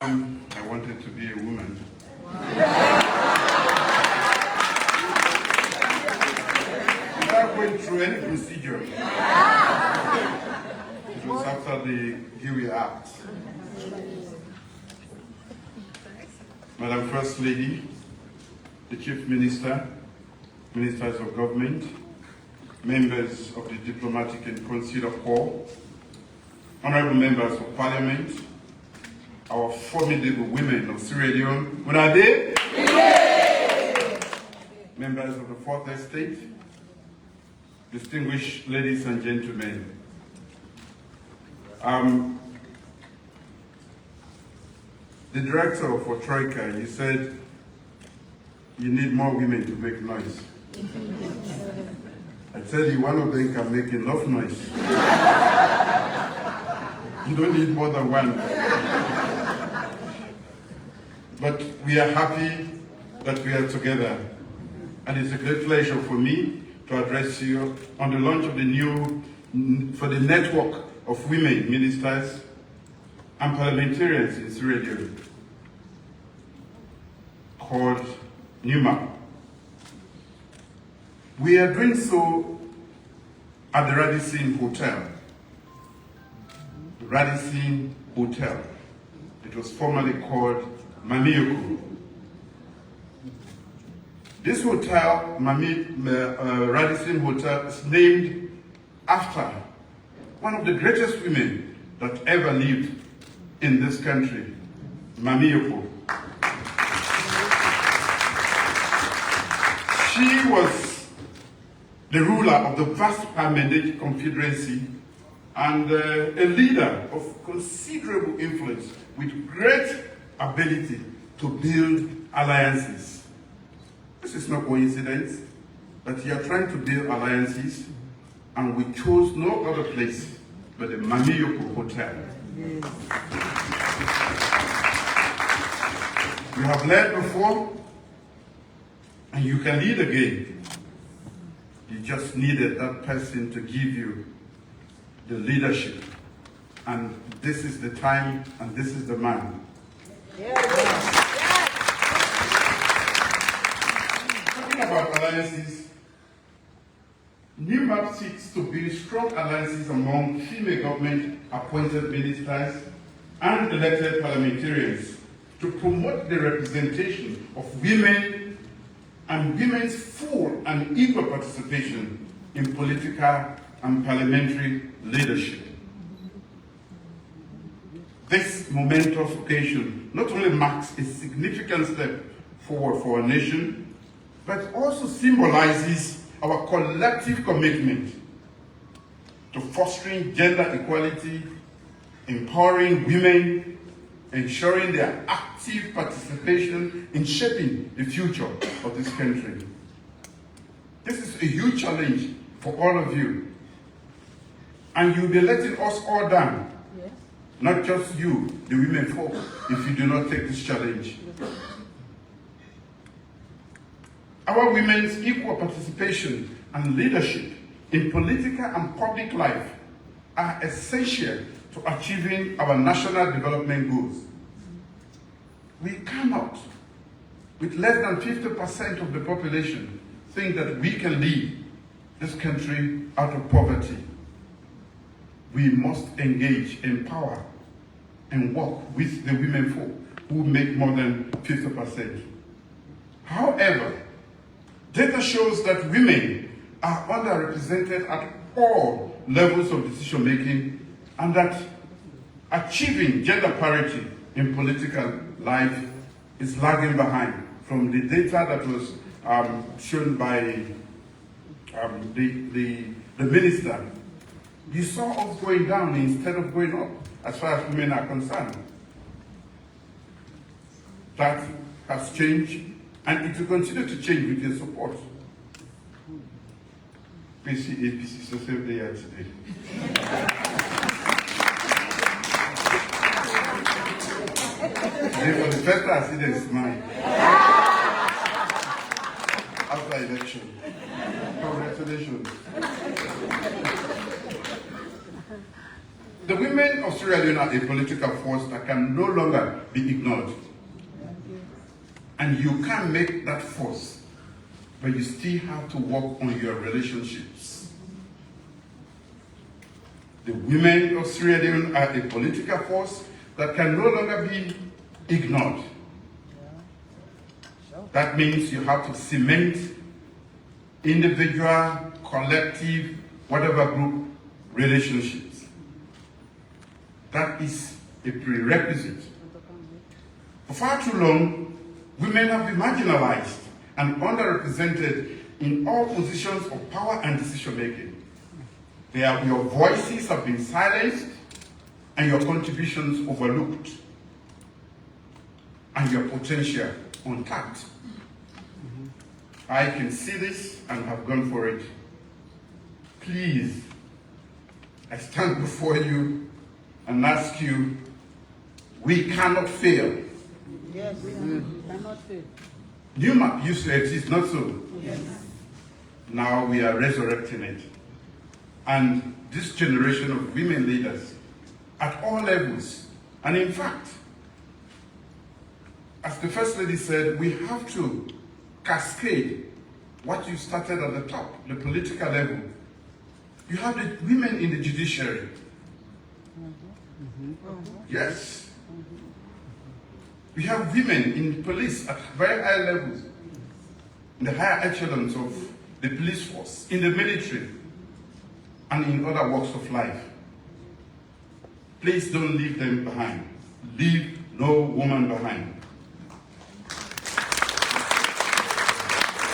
I wanted to be a woman. Without going through any procedure. It was after the Huey Act. Madam First Lady, the Chief Minister, Ministers of Government, members of the Diplomatic and Consular Corps, honorable members of Parliament, our formidable women of Sierra Leone, what are they? Members of the Fourth Estate, distinguished ladies and gentlemen. The director for Troika, he said, you need more women to make noise. I tell you, one of them can make enough noise. You don't need more than one. But we are happy that we are together. And it's a great pleasure for me to address you on the launch of the for the network of women ministers and parliamentarians in Sierra Leone, called NUMA. We are doing so at the Radisson Hotel. The Radisson Hotel. It was formerly called Mamiyoko. This hotel, Radisson Hotel, is named after one of the greatest women that ever lived in this country, Mamiyoko. She was the ruler of the vast Parliamentary Confederacy and a leader of considerable influence with great ability to build alliances. This is no coincidence that you are trying to build alliances, and we chose no other place but the Mamiyoko Hotel. Yes. You have led before, and you can lead again. You just needed that person to give you the leadership. And this is the time, and this is the man. Yes. Talking about alliances, NUMAP seeks to build strong alliances among female government-appointed ministers and elected parliamentarians to promote the representation of women and women's full and equal participation in political and parliamentary leadership. This momentous occasion not only marks a significant step forward for our nation, but also symbolizes our collective commitment to fostering gender equality, empowering women, ensuring their active participation in shaping the future of this country. This is a huge challenge for all of you. And you'll be letting us all down. Yes. Not just you, the women folk, if you do not take this challenge. Our women's equal participation and leadership in political and public life are essential to achieving our national development goals. We cannot, with less than 50% of the population, think that we can lead this country out of poverty. We must engage, empower, and work with the women folk who make more than 50%. However, data shows that women are underrepresented at all levels of decision-making, and that achieving gender parity in political life is lagging behind. From the data that was shown by the minister, you saw us going down instead of going up as far as women are concerned. That has changed, and it will continue to change with your support. Please see APC so save the year today. For the first time I see them smile. After election. Congratulations. The women of Sierra Leone are a political force that can no longer be ignored. And you can't make that force, but you still have to work on your relationships. The women of Sierra Leone are a political force that can no longer be ignored. That means you have to cement individual, collective, whatever group relationships. That is a prerequisite. For far too long, women have been marginalized and underrepresented in all positions of power and decision-making. Your voices have been silenced and your contributions overlooked and your potential untapped. I can see this and have gone for it. Please, I stand before you and ask you, we cannot fail. Yes, we cannot fail. Newmap used to exist, not so? Yes. Now we are resurrecting it. And this generation of women leaders at all levels, and in fact, as the First Lady said, we have to cascade what you started at the top, the political level. You have the women in the judiciary. Yes. We have women in police at very high levels, in the higher echelons of the police force, in the military, and in other walks of life. Please don't leave them behind. Leave no woman behind.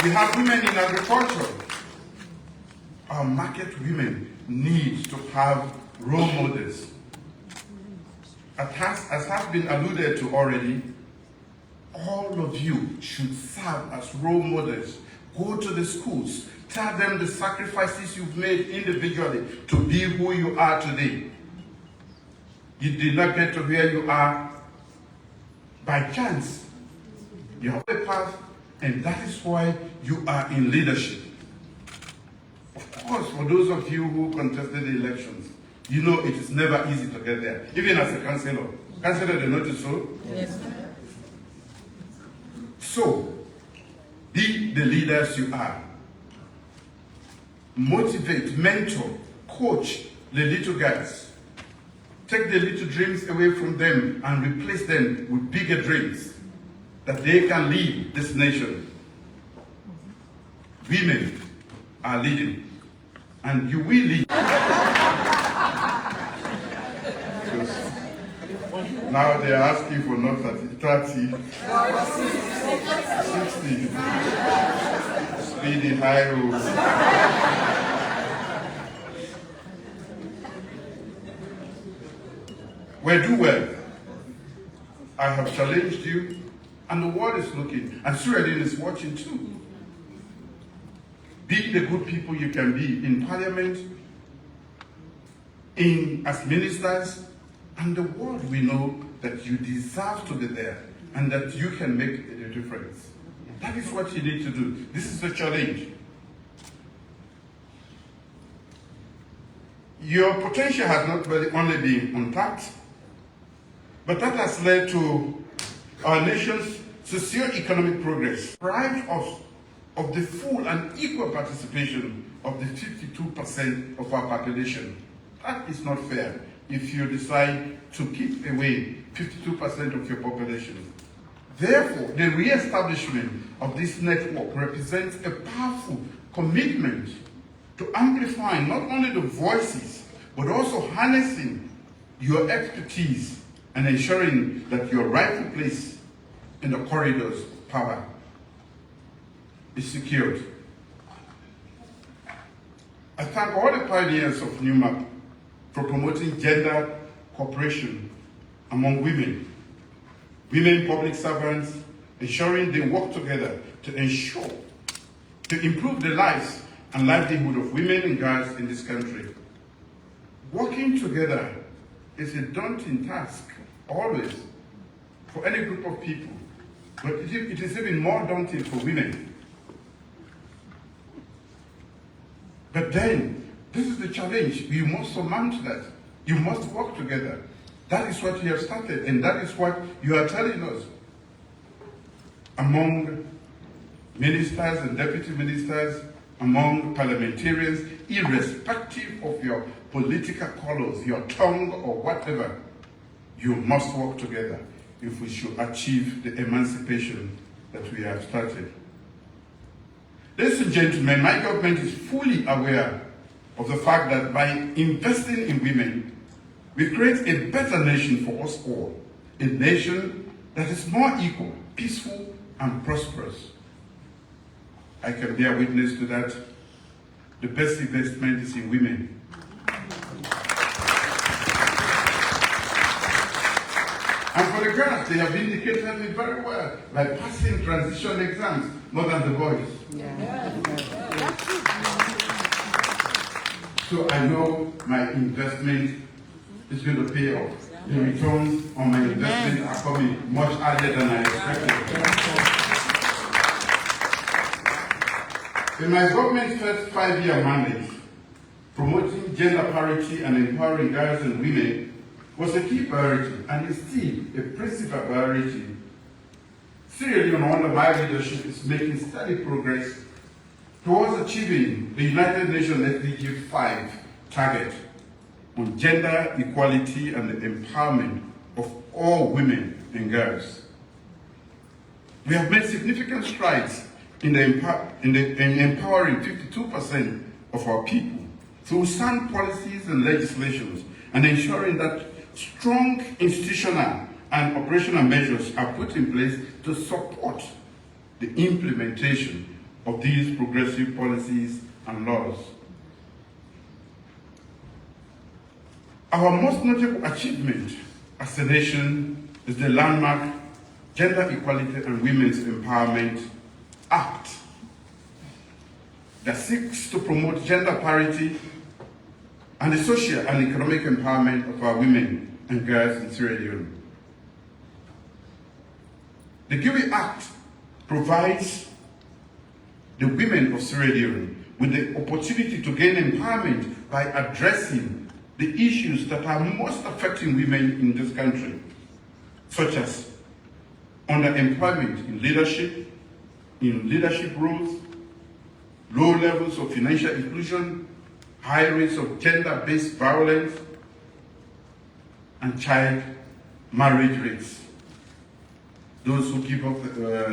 We have women in agriculture. Our market women need to have role models. As has been alluded to already, all of you should serve as role models. Go to the schools, tell them the sacrifices you've made individually to be who you are today. You did not get to where you are by chance. You have a path, and that is why you are in leadership. Of course, for those of you who contested the elections, you know it is never easy to get there, even as a councillor. Councillor, they notice so? Yes. So, be the leaders you are. Motivate, mentor, coach the little guys. Take the little dreams away from them and replace them with bigger dreams that they can lead this nation. Women are leading, and you will lead. Now they are asking for not 30, 60. Speedy high road. Well, do well. I have challenged you, and the world is looking, and Sierra Leone is watching too. Be the good people you can be in parliament, as ministers, and the world will know that you deserve to be there and that you can make a difference. That is what you need to do. This is the challenge. Your potential has not only been untapped, but that has led to our nation's socio-economic progress. Deprived of the full and equal participation of the 52% of our population. That is not fair if you decide to keep away 52% of your population. Therefore, the re-establishment of this network represents a powerful commitment to amplifying not only the voices, but also harnessing your expertise and ensuring that your rightful place in the corridors of power is secured. I thank all the pioneers of Newmap for promoting gender cooperation among women public servants, ensuring they work together to improve the lives and livelihood of women and girls in this country. Working together is a daunting task, always, for any group of people, but it is even more daunting for women. But then, this is the challenge. We must surmount that. You must work together. That is what you have started, and that is what you are telling us. Among ministers and deputy ministers, among parliamentarians, irrespective of your political colors, your tongue, or whatever, you must work together if we should achieve the emancipation that we have started. Ladies and gentlemen, my government is fully aware of the fact that by investing in women, we create a better nation for us all, a nation that is more equal, peaceful, and prosperous. I can bear witness to that. The best investment is in women. And for the girls, they have indicated me very well by passing transition exams more than the boys. So I know my investment is going to pay off. The returns on my investment are coming much earlier than I expected. In my government's first 5-year mandate, promoting gender parity and empowering girls and women was a key priority and is still a principal priority. Sierra Leone, under my leadership, is making steady progress towards achieving the United Nations SDG 5 target on gender equality and the empowerment of all women and girls. We have made significant strides in empowering 52% of our people through sound policies and legislations and ensuring that strong institutional and operational measures are put in place to support the implementation of these progressive policies and laws. Our most notable achievement as a nation is the landmark Gender Equality and Women's Empowerment Act that seeks to promote gender parity and the social and economic empowerment of our women and girls in Sierra Leone. The GIWI Act provides the women of Sierra Leone with the opportunity to gain empowerment by addressing the issues that are most affecting women in this country, such as underemployment in leadership roles, low levels of financial inclusion, high rates of gender-based violence, and child marriage rates. Those who give up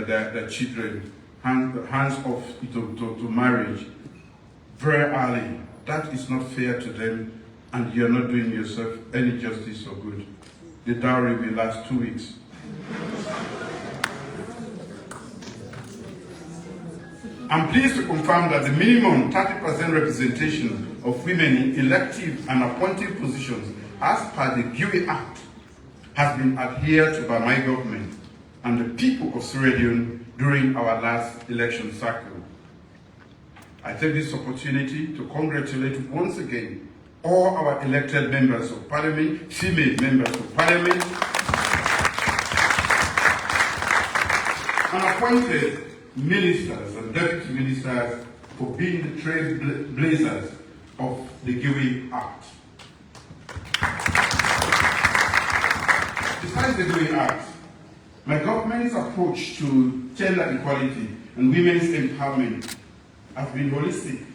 their children hands off to marriage very early, that is not fair to them, and you're not doing yourself any justice or good. The dowry will last 2 weeks. I'm pleased to confirm that the minimum 30% representation of women in elective and appointed positions as per the GIWI Act has been adhered to by my government and the people of Sierra Leone during our last election cycle. I take this opportunity to congratulate once again all our elected members of parliament, female members of parliament, and appointed ministers and deputy ministers for being the trailblazers of the GIWI Act. Besides the GIWI Act, my government's approach to gender equality and women's empowerment has been holistic.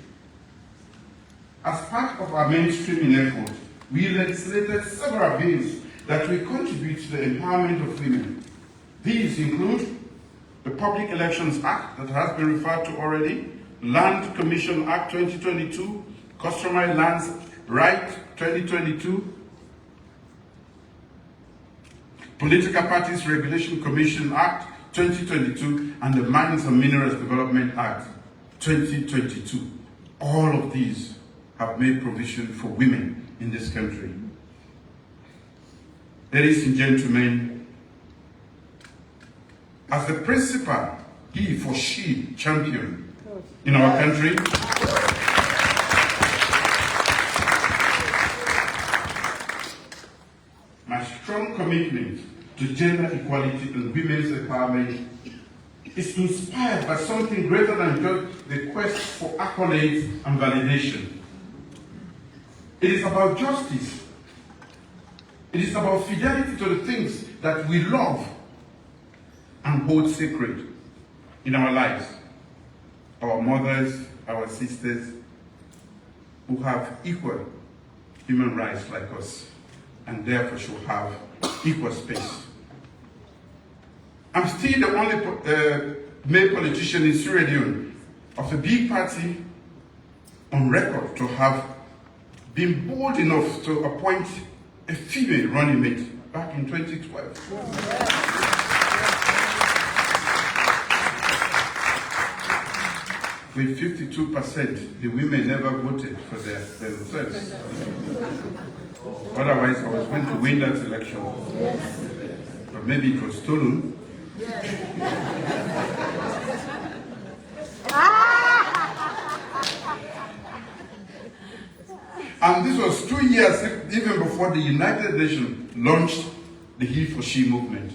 As part of our mainstreaming effort, we legislated several bills that will contribute to the empowerment of women. These include the Public Elections Act that has been referred to already, Land Commission Act 2022, Customary Lands Right 2022, Political Parties Regulation Commission Act 2022, and the Mines and Minerals Development Act 2022. All of these have made provision for women in this country. Ladies and gentlemen, as the principal he for she champion in our country, my strong commitment to gender equality and women's empowerment is inspired by something greater than just the quest for accolades and validation. It is about justice It is about fidelity to the things that we love and hold sacred in our lives. Our mothers, our sisters, who have equal human rights like us, and therefore should have equal space. I'm still the only male politician in Sierra Leone of a big party on record to have been bold enough to appoint a female running mate back in 2012. With 52%, the women never voted for themselves. Otherwise, I was going to win that election. But maybe it was stolen. And this was 2 years even before the United Nations launched the He for She movement.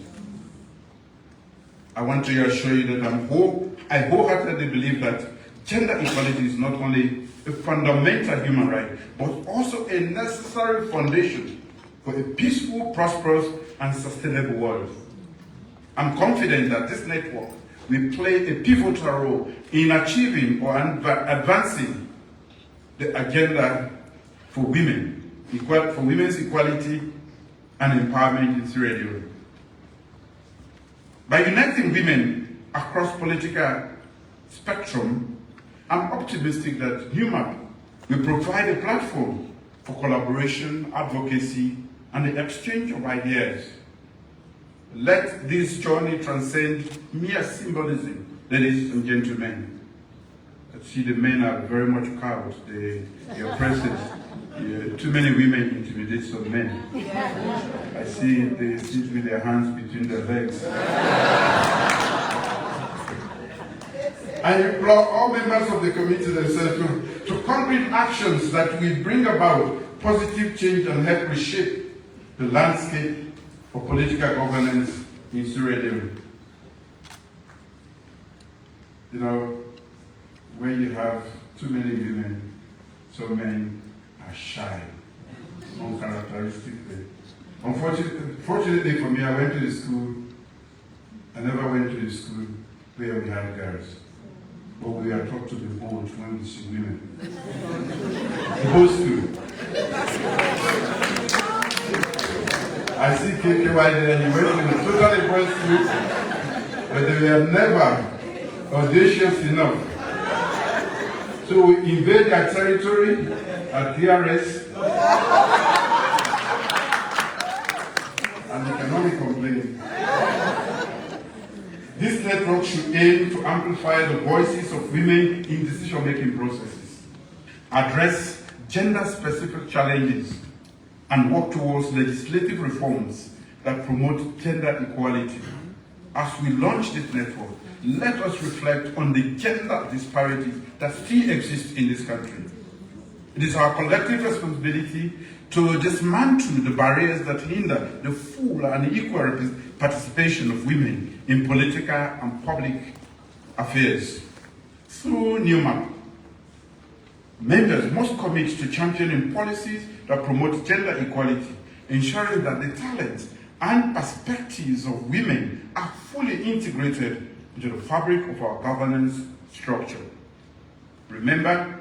I want to assure you that I wholeheartedly believe that gender equality is not only a fundamental human right, but also a necessary foundation for a peaceful, prosperous, and sustainable world. I'm confident that this network will play a pivotal role in achieving or advancing the agenda for women, for women's equality and empowerment in Sierra Leone. By uniting women across political spectrum, I'm optimistic that HUMAP will provide a platform for collaboration, advocacy, and the exchange of ideas. Let this journey transcend mere symbolism, ladies and gentlemen. I see the men are very much cowed, they oppressors. Too many women intimidate some men. I see they sit with their hands between their legs. I implore all members of the committee themselves to concrete actions that will bring about positive change and help reshape the landscape for political governance in Sierra Leone. You know, when you have too many women, some men are shy, uncharacteristically. Unfortunately for me, I went to the school. I never went to the school where we had girls. But we are taught to be bold when we see women. The whole school. I see KKY there, he went to a totally boys school, but they were never audacious enough. So we invade their territory at DRS, and they can only complain. This network should aim to amplify the voices of women in decision-making processes, address gender-specific challenges, and work towards legislative reforms that promote gender equality. As we launch this network, let us reflect on the gender disparities that still exist in this country. It is our collective responsibility to dismantle the barriers that hinder the full and equal participation of women in political and public affairs. Through NUMAP, members must commit to championing policies that promote gender equality, ensuring that the talents and perspectives of women are fully integrated into the fabric of our governance structure. Remember,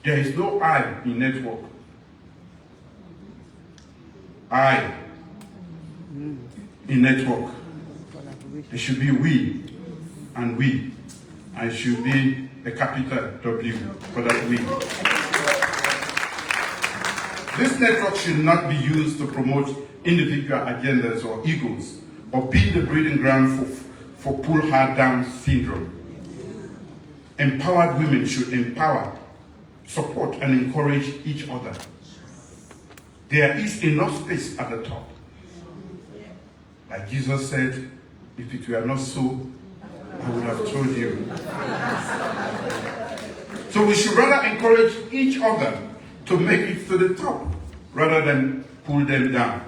there is no I in network. I in network. It should be we and we. And it should be a capital W for that we. This network should not be used to promote individual agendas or egos, or be the breeding ground for pull her down syndrome. Empowered women should empower, support, and encourage each other. There is enough space at the top. Like Jesus said, if it were not so, I would have told you. So we should rather encourage each other to make it to the top, rather than pull them down.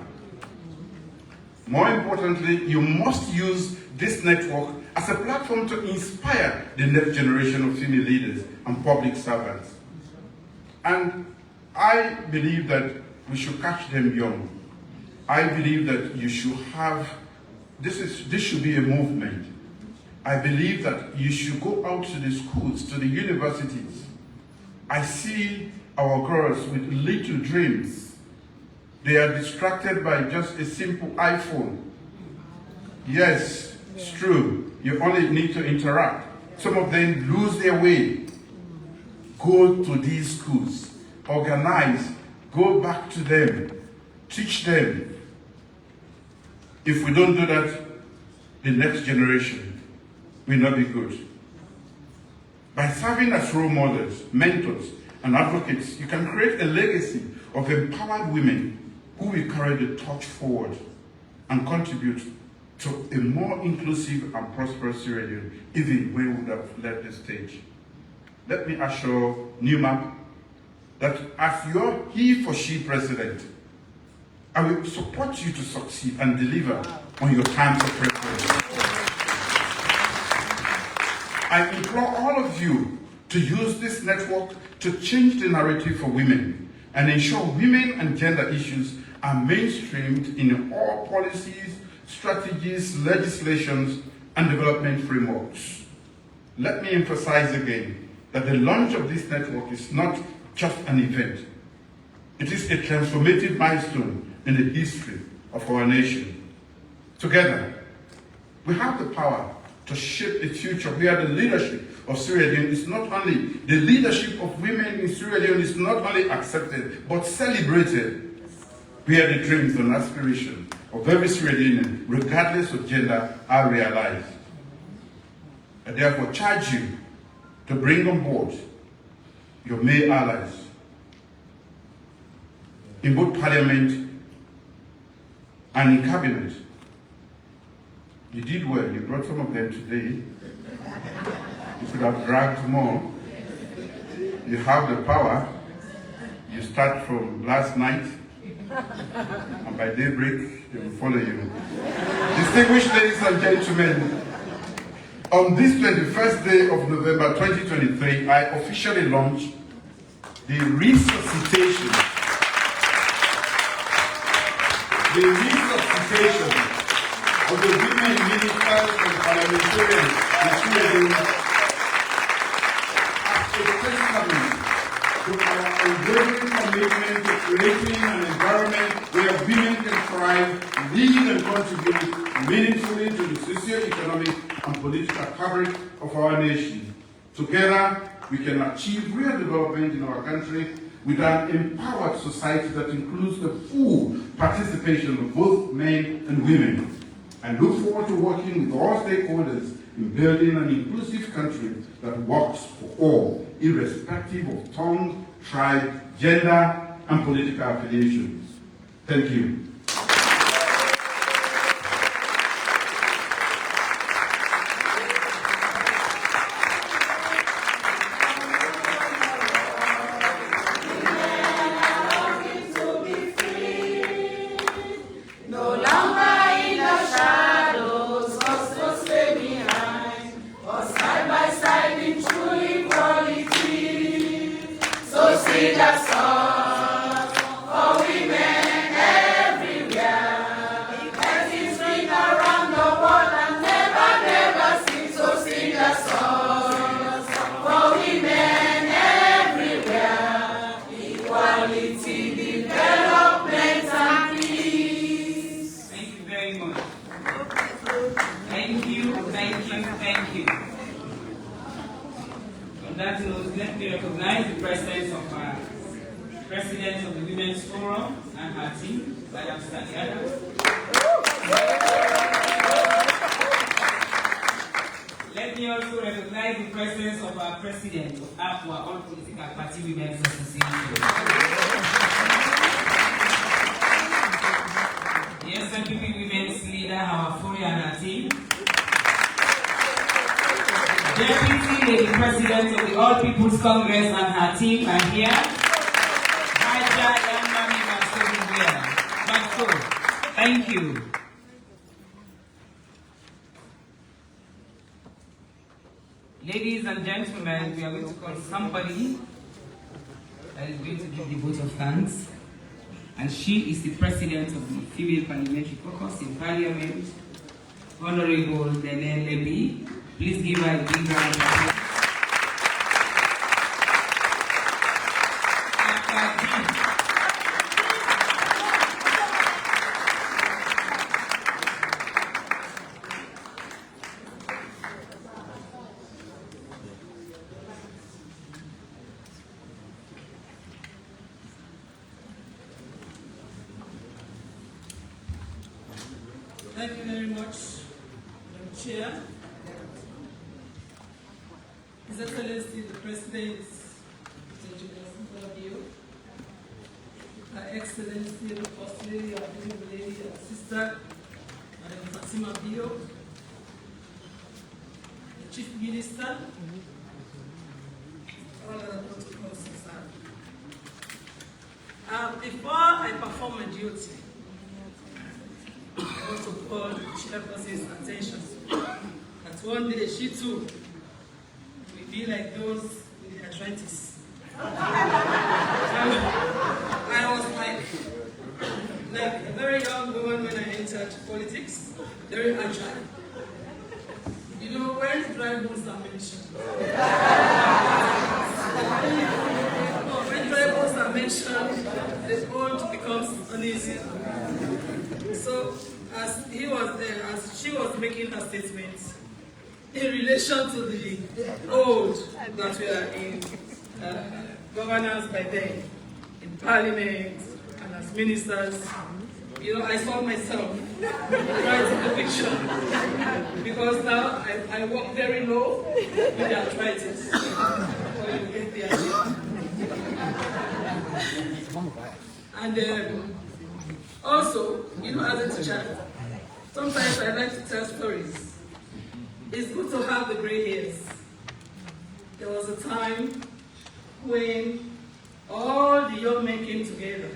More importantly, you must use this network as a platform to inspire the next generation of female leaders and public servants. And I believe that we should catch them young. I believe that you should have, this should be a movement. I believe that you should go out to the schools, to the universities. I see our girls with little dreams. They are distracted by just a simple iPhone. Yes, it's true. You only need to interact. Some of them lose their way. Go to these schools. Organize. Go back to them. Teach them. If we don't do that, the next generation will not be good. By serving as role models, mentors, and advocates, you can create a legacy of empowered women who will carry the torch forward and contribute to a more inclusive and prosperous Sierra Leone, even when we would have left the stage. Let me assure NUMAP that as your he for she president, I will support you to succeed and deliver on your terms of reference. I implore all of you to use this network to change the narrative for women and ensure women and gender issues are mainstreamed in all policies, strategies, legislations, and development frameworks. Let me emphasize again that the launch of this network is not just an event. It is a transformative milestone in the history of our nation. Together, we have the power to shape a future where the leadership of Sierra Leone is not only, the leadership of women in Sierra Leone is not only accepted, but celebrated, where the dreams and aspirations of every Sierra Leonean, regardless of gender, are realized. I therefore charge you to bring on board your male allies in both parliament and in cabinet. You did well, you brought some of them today. You could have dragged more. You have the power. You start from last night, and by daybreak, they will follow you. Distinguished ladies and gentlemen, on this 21st day of November 2023, I officially launched the resuscitation of the women ministers and parliamentarians in Sweden as a testament to our unwavering commitment to creating an environment where women can thrive, lead and contribute meaningfully to the socio-economic and political fabric of our nation. Together, we can achieve real development in our country with an empowered society that includes the full participation of both men and women. I look forward to working with all stakeholders in building an inclusive country that works for all, irrespective of tongue, tribe, gender, and political affiliations. Thank you. That note, let me recognize the presence of our President of the Women's Forum and her team, Madam Staniada. Let me also recognize the presence of our President of APWA, All Political Party Women's Association. The SLTV Women's Leader, our Furi and her team. Deputy Lady President of the All People's Congress and her team are here. Thank you. Ladies and gentlemen, we are going to call somebody that is going to give the vote of thanks. and she is the president of the Female Parliamentary Caucus in Parliament, Honorable Nene Lebi. Please give her a big round of applause. Thank you very much, Madam Chair. His Excellency, the President, Mr. Julius, Her Excellency, the First Lady, our beautiful lady, our sister, Madam Fatima Bio, the Chief Minister, all other protocols, sir. Before I perform my duty, I want to call the chairperson's attention that one day she too will be like those in the arthritis. I was like a very young woman when I entered politics, very agile. You know, when dry bones are mentioned, when dry bones are mentioned, the bone becomes uneasy. So, as she was making her statements in relation to the old that we are in governance by then, in parliament and as ministers, you know, I saw myself right in the picture because now I walk very low with the arthritis. So you get the idea. And also, you know, as a teacher, sometimes I like to tell stories. It's good to have the gray hairs. There was a time when all the young men came together.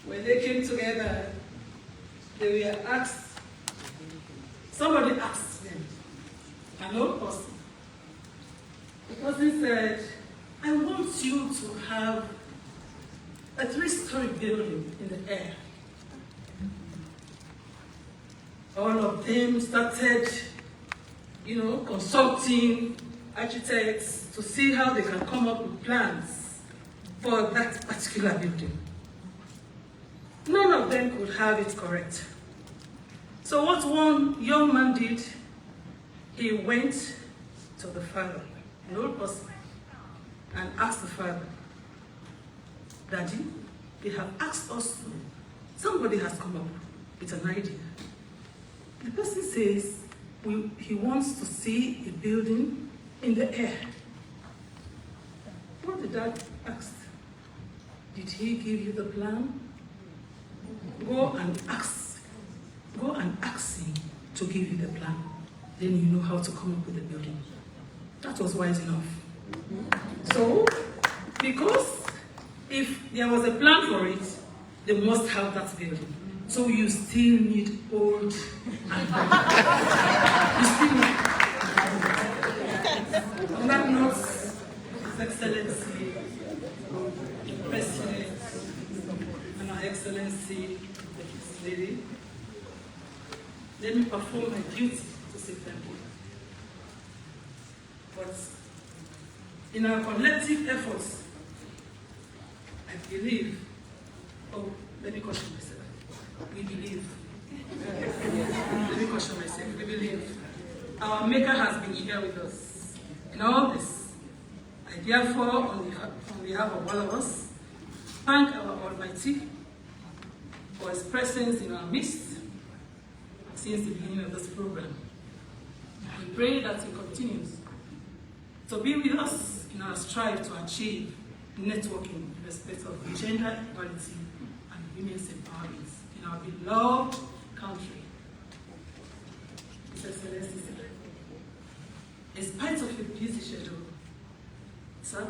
When they came together, they were asked, somebody asked them, an old person. The person said, I want you to have a 3-story building in the air. All of them started, you know, consulting architects to see how they can come up with plans for that particular building. None of them could have it correct. So what one young man did, he went to the father, an old person, and asked the father, Daddy, they have asked us to. Somebody has come up with an idea. The person says he wants to see a building in the air. What did Dad ask? Did he give you the plan? Go and ask him to give you the plan. Then you know how to come up with the building. That was wise enough. So, because if there was a plan for it, they must have that building. So you still need old and you still need. On that note, His Excellency, the President, and Her Excellency, the First Lady, let me perform my duty to say thank you. But in our collective efforts, I believe, let me caution myself. We believe. Let me caution myself. We believe. Our Maker has been here with us in all this. I therefore, on behalf of all of us, thank our Almighty for His presence in our midst since the beginning of this program. We pray that He continues to be with us in our strive to achieve networking in respect of gender equality and women's empowerment in our beloved country. His Excellency, in spite of your busy schedule, sir,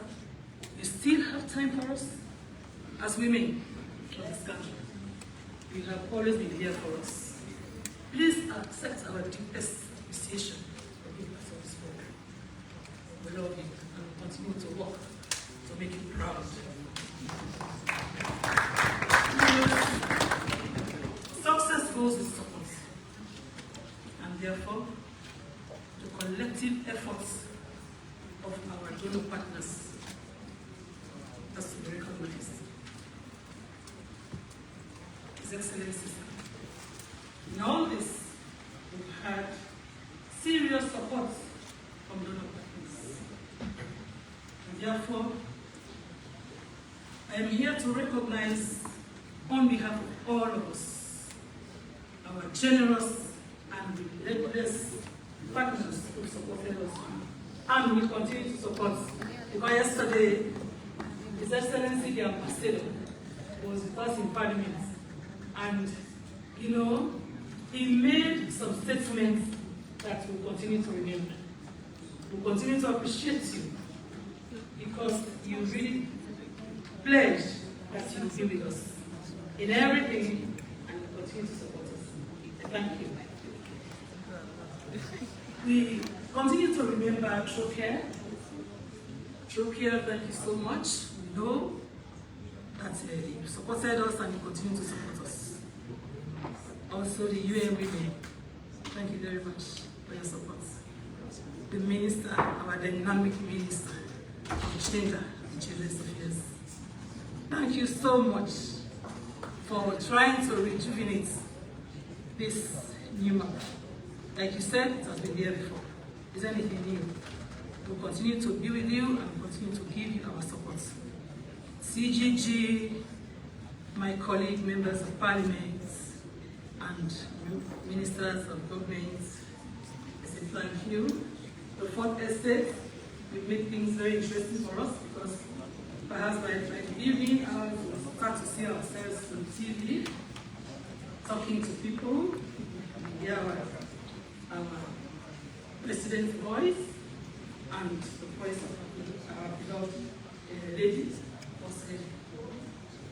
you still have time for us as women of this country. You have always been here for us. Please accept our deepest appreciation for being part of this program. We love you and we continue to work to make you proud. flows with support. And therefore, the collective efforts of our donor partners has to be recognized. His Excellency, in all this, we've had serious support from donor partners. And therefore, I am here to recognize, on behalf of all of us, our generous and relentless partners who supported us and will continue to support. Because yesterday, His Excellency the Ambassador was with us in Parliament, and he made some statements that we'll continue to remember. We'll continue to appreciate you because you really pledged that you will be with us in everything and will continue to support us. Thank you. We continue to remember Trokia. Trokia, thank you so much. We know that you supported us and you continue to support us. Also, the UN women, thank you very much for your support. The minister, our dynamic minister, of change and children's affairs. Thank you so much for trying to rejuvenate this new map. Like you said, it has been there before. Is there anything new? We'll continue to be with you and continue to give you our support. CGG, my colleague, members of parliament, and ministers of government, I say thank you. The fourth estate will make things very interesting for us because perhaps by the evening hours we'll start to see ourselves on TV, talking to people, hear our president's voice and the voice of our beloved ladies.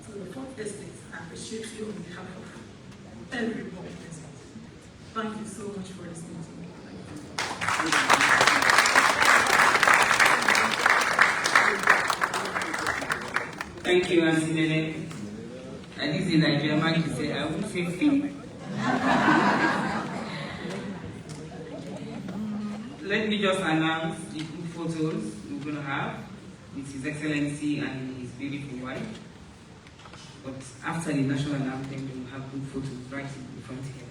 So the fourth estate, I appreciate you on behalf of everybody present. Thank you so much for listening to me. Thank you, Auntie Nene. And this is in Nigeria, man, you say, I will say fee. Let me just announce the group photos we're going to have with His Excellency and his beautiful wife. But after the national anthem, we will have group photos right in front here.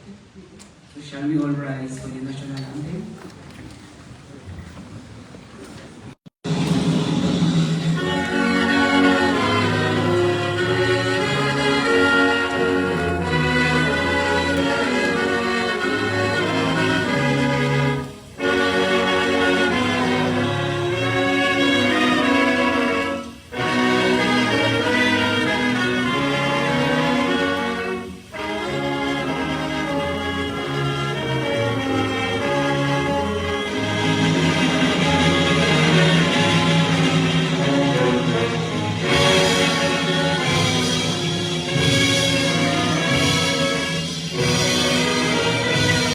So shall we all rise for the national anthem?